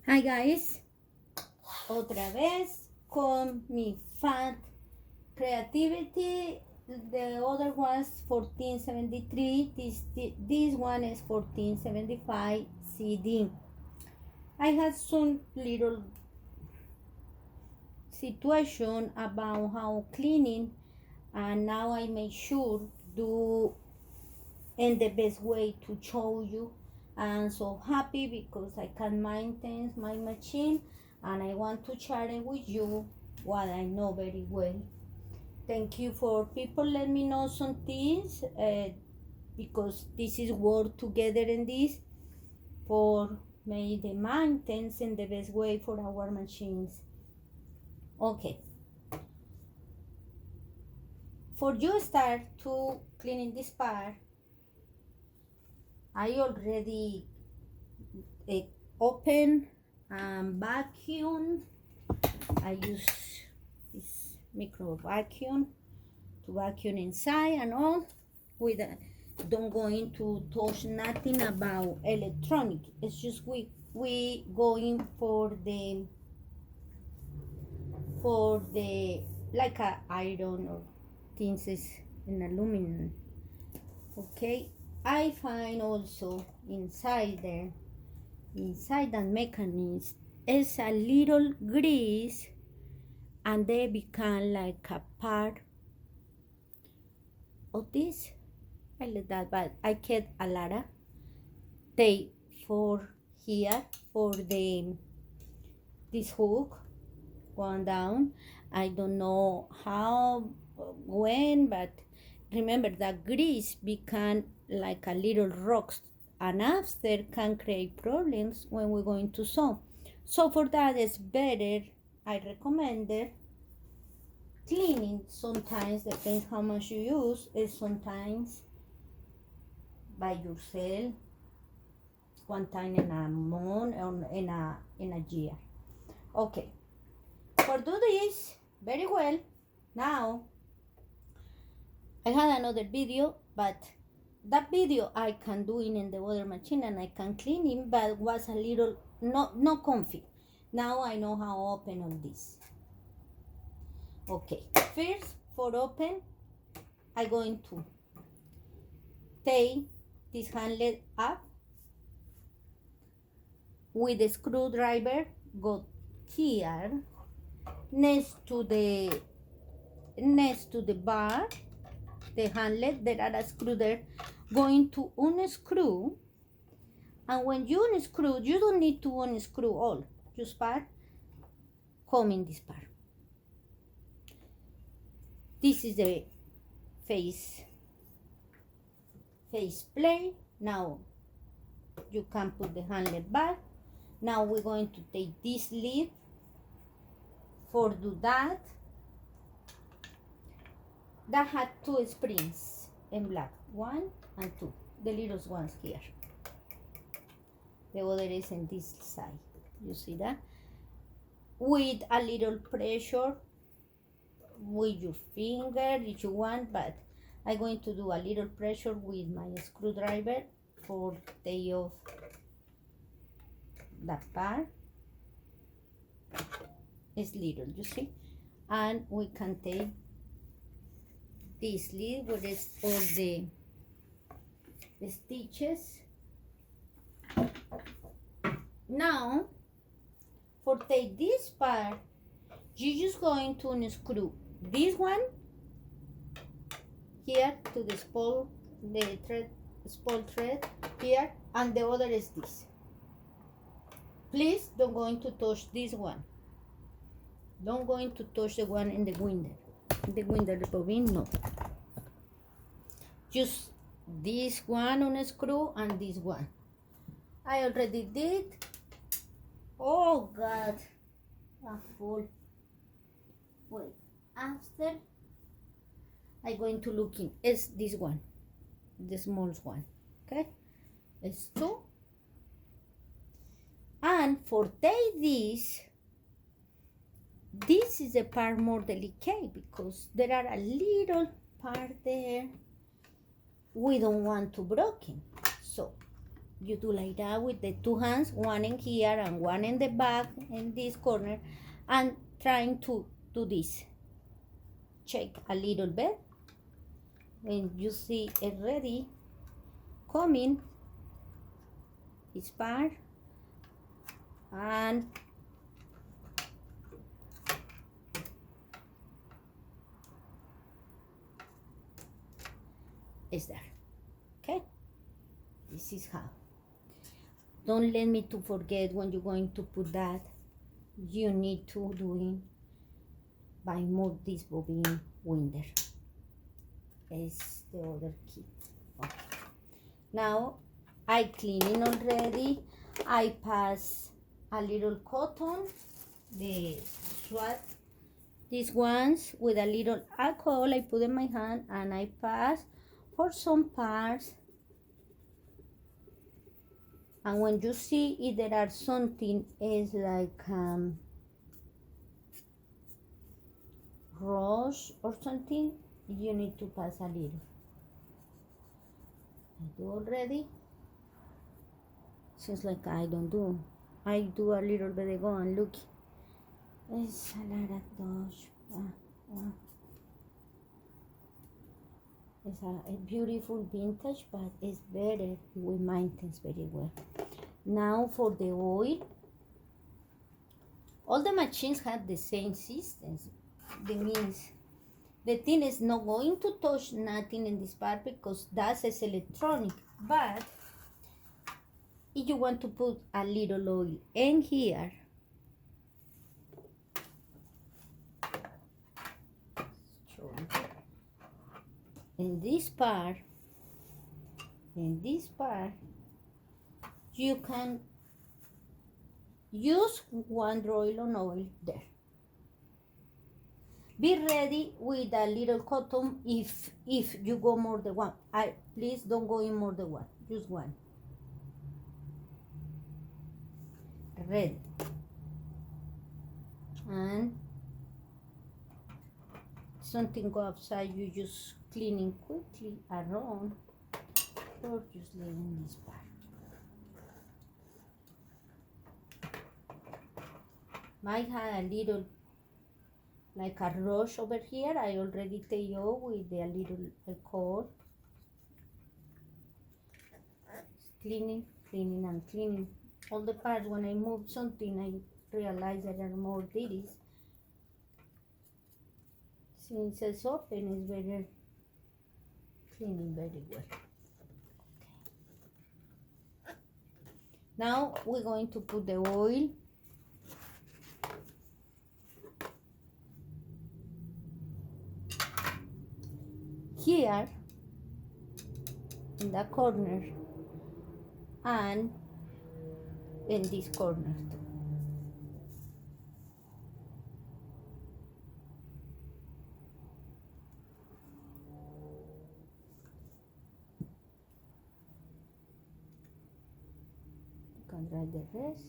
Hi guys, otra vez con mi Pfaff creativity. The other was 1473. This one is 1475 CD. I had some little situation about how cleaning, and now I make sure do in the best way to show you. I'm so happy because I can maintain my machine and I want to share it with you what I know very well. Thank you for people let me know some things because this is work together in this for make the maintenance in the best way for our machines. Okay, for you start to cleaning this part, I already open and vacuum. I use this micro vacuum to vacuum inside and all. With don't going to touch nothing about electronic. It's just we going for the like a iron or things is in aluminum. Okay, I find also inside there, inside that mechanism is a little grease, and they become like a part of this. I like that, but I get a lot of tape for here for the this hook going down. I don't know how, when, but remember that grease become like a little rocks, and after can create problems when we're going to sew. So for that, it's better, I recommend it, cleaning sometimes depends how much you use, is sometimes by yourself, one time in a month or in a year. Okay, for do this very well. Now I had another video, but that video I can do it in the water machine and I can clean it, but was a little not comfy. Now I know how to open on this. Okay, first for open, I'm going to take this handle up with the screwdriver, go here next to the bar, the handle, there are a screw there, going to unscrew, and when you unscrew, you don't need to unscrew all, just part, come in this part. This is the face plate. Now you can put the handle back. Now we're going to take this lid for do that. That had two springs in black, 1 and 2, the little ones here. The other is in this side, you see that? With a little pressure with your finger if you want, but I'm going to do a little pressure with my screwdriver for take off that part. It's little, you see? And we can take this lid where it's all the stitches. Now, for take this part, you're just going to unscrew this one here to the spool, the spool thread here, and the other is this. Please don't going to touch this one. Don't going to touch the one in the window. The window, the bobbin, no. Just this one unscrew and this one. I already did. Oh God, a full. Wait, after I'm going to look in. It's this one, the smallest one. Okay, it's 2. And for take this is a part more delicate because there are a little part there we don't want to broken. So You do like that with the two hands, one in here and one in the back in this corner, and trying to do this. Shake a little bit. When you see it ready, coming this part, and it's there. Okay, this is how. Don't let me to forget when you're going to put that. You need to do it by move this bobbin winder. Is the other key. Okay. Now I cleaning already. I pass a little cotton, the swat, these ones with a little alcohol. I put in my hand and I pass for some parts. And when you see if there are something is like rose or something, you need to pass a little. I do already. Seems like I don't do. I do a little bit ago and look. It's a lot of those. It's a beautiful vintage, but it's better. We maintain very well. Now for the oil. All the machines have the same systems. That means the thing is not going to touch nothing in this part because that is electronic. But if you want to put a little oil in here, in this part, you can use one roll on oil there. Be ready with a little cotton if you go more than one. Please don't go in more than one, just one. Red. And something go outside, you just cleaning quickly around or just leaving this part. Might have a little like a rush over here. I already take off with a little alcohol. Cleaning and cleaning all the parts. When I move something, I realize there are more ditties. Since it's open, it's better cleaning very well. Okay. Now we're going to put the oil. Here in the corner and in this corner too. You can dry the rest.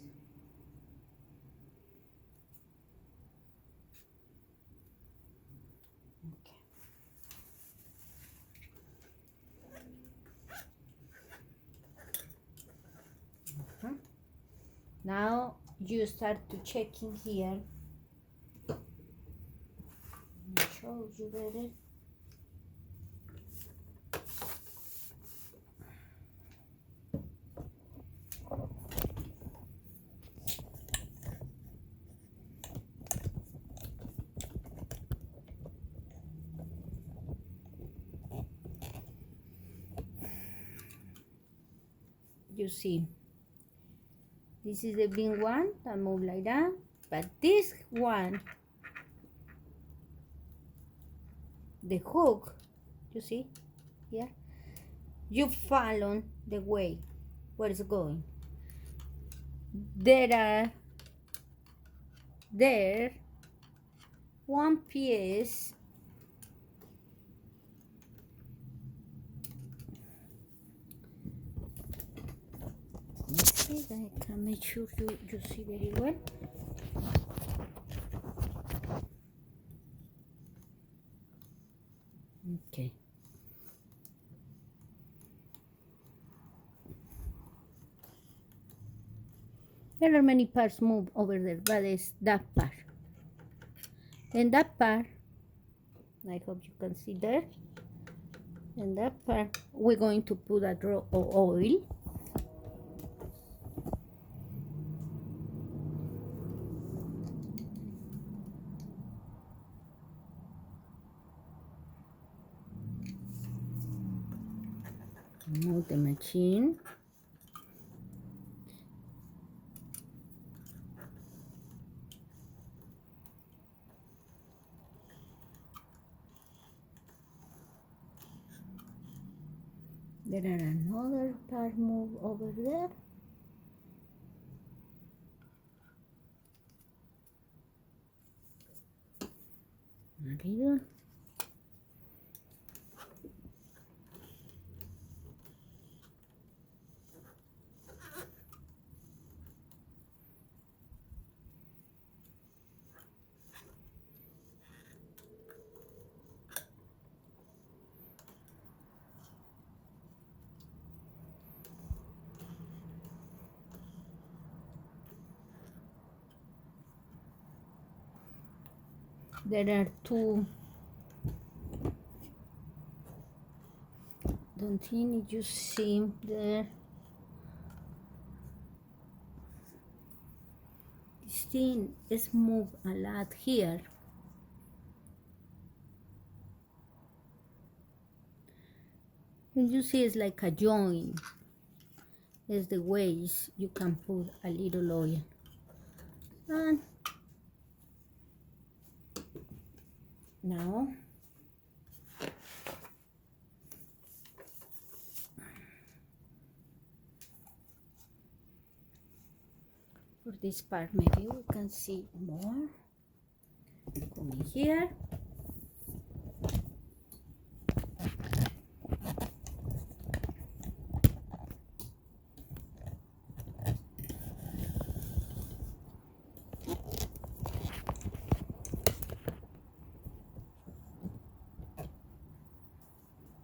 Now you start to checking here. Show you better. You see. This is the big one that move like that, but this one, the hook, you see here, you follow the way where it's going. There one piece I can make sure you see very well. Okay. There are many parts move over there, but it's that part. And that part, I hope you can see there. And that part, we're going to put a drop of oil. Move the machine. There are another part move over there. Very good. There are two. Don't think you see there. This thing is move a lot here. And you see it's like a joint. It's the ways you can put a little oil. And now for this part maybe we can see more. Come in here.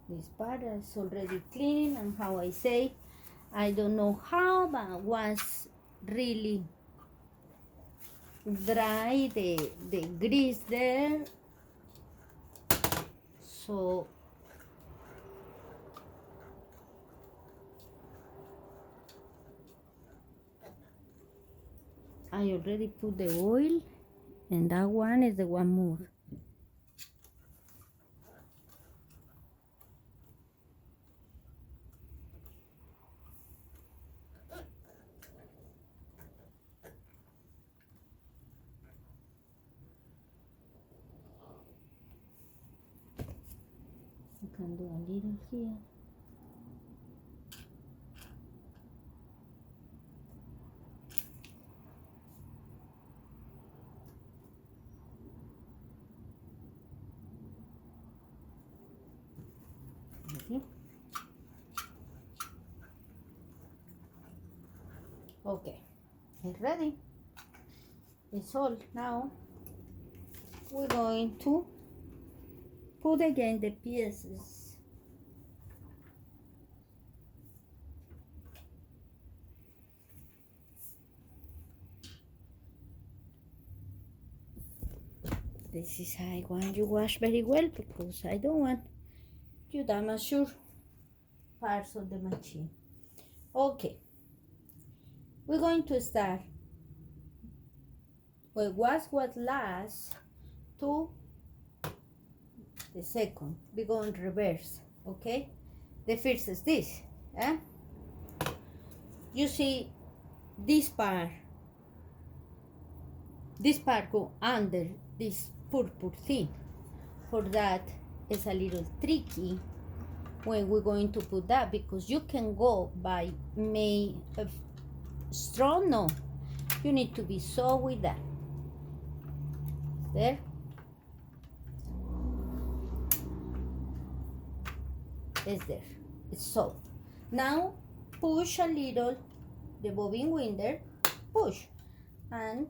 This part is already clean, and how I say, I don't know how, but was really dry the grease there. So I already put the oil, and that one is the one more. You can do a little here. Okay. Okay, it's ready. It's all. Now we're going to put again the pieces. This is how I want you wash very well, because I don't want you damage your parts of the machine. Okay, we're going to start with what last to the second. We go in reverse. Okay, the first is this. You see this part go under this purple thing. For that, it's a little tricky when we're going to put that, because you can go by strong. No, you need to be soft with that. There. It's there. It's soft. Now push a little the bobbin winder, push, and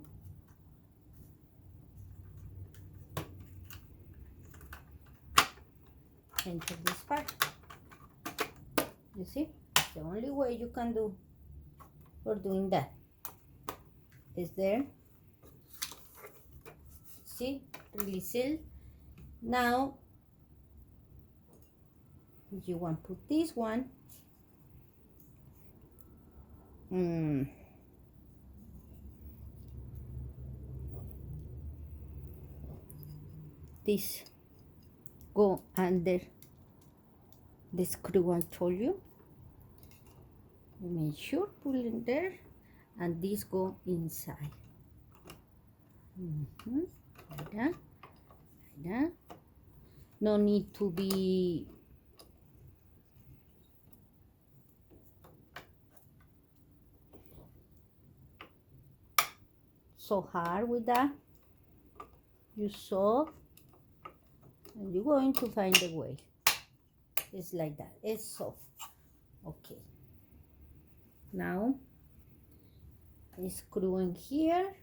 enter this part. You see, it's the only way you can do for doing that. is there. See, really sealed. Now you want to put this one. This go under the screw I told you. Make sure pull in there, and this go inside. Like that, like that. No need to be so hard with that. You soft, and you're going to find a way. It's like that. It's soft. Okay. Now, screw in here.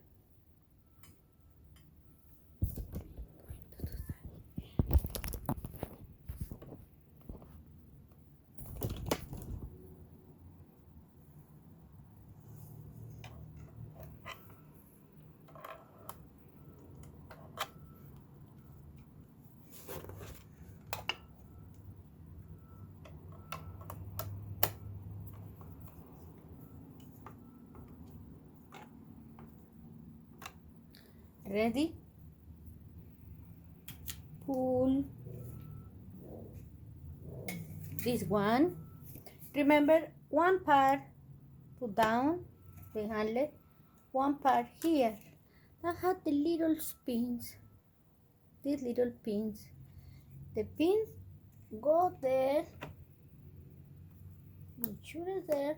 Ready? Pull this one. Remember, one part put down the handle, one part here that had the little pins. These little pins. The pins go there. Make sure it's there.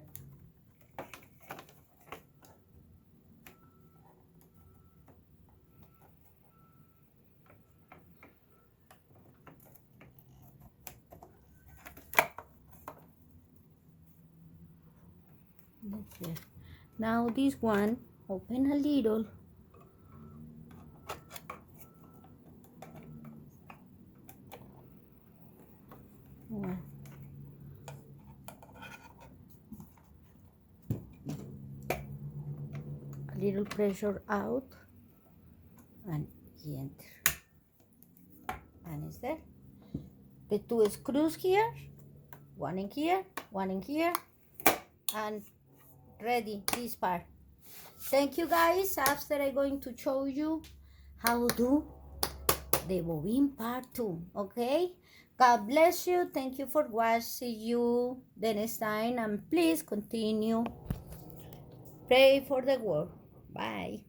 That's it. Now this one, open a little. One. A little pressure out, and he enter. And it's there. The two screws here, one in here, one in here, and ready this part. Thank you guys. After I'm going to show you how to do the bobbin part 2. Okay, God bless you. Thank you for watching. See you the next time, and please continue pray for the world. Bye.